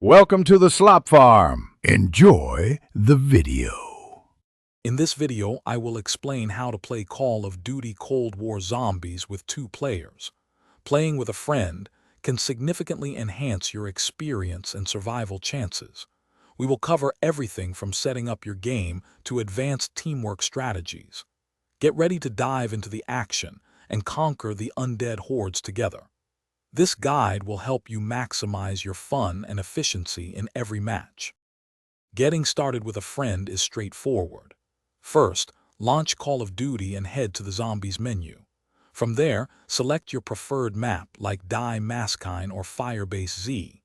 Welcome to the Slop Farm. Enjoy the video. In this video, I will explain how to play Call of Duty Cold War Zombies with 2 players. Playing with a friend can significantly enhance your experience and survival chances. We will cover everything from setting up your game to advanced teamwork strategies. Get ready to dive into the action and conquer the undead hordes together. This guide will help you maximize your fun and efficiency in every match. Getting started with a friend is straightforward. First, launch Call of Duty and head to the Zombies menu. From there, select your preferred map like Die Maskine or Firebase Z.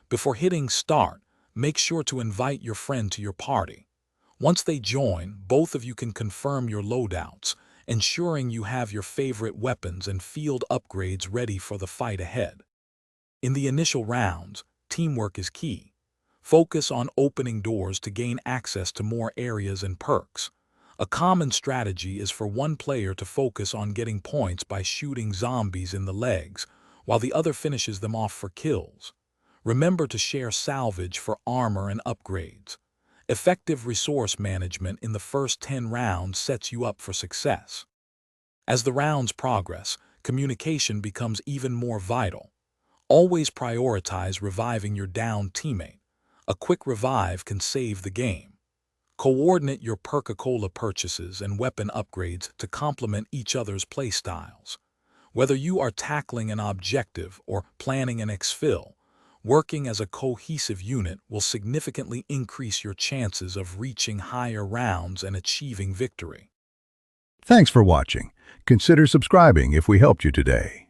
Before hitting Start, make sure to invite your friend to your party. Once they join, both of you can confirm your loadouts, ensuring you have your favorite weapons and field upgrades ready for the fight ahead. In the initial rounds, teamwork is key. Focus on opening doors to gain access to more areas and perks. A common strategy is for one player to focus on getting points by shooting zombies in the legs, while the other finishes them off for kills. Remember to share salvage for armor and upgrades. Effective resource management in the first 10 rounds sets you up for success. As the rounds progress, communication becomes even more vital. Always prioritize reviving your downed teammate. A quick revive can save the game. Coordinate your Coca-Cola purchases and weapon upgrades to complement each other's playstyles. Whether you are tackling an objective or planning an exfil, working as a cohesive unit will significantly increase your chances of reaching higher rounds and achieving victory. Thanks for watching. Consider subscribing if we helped you today.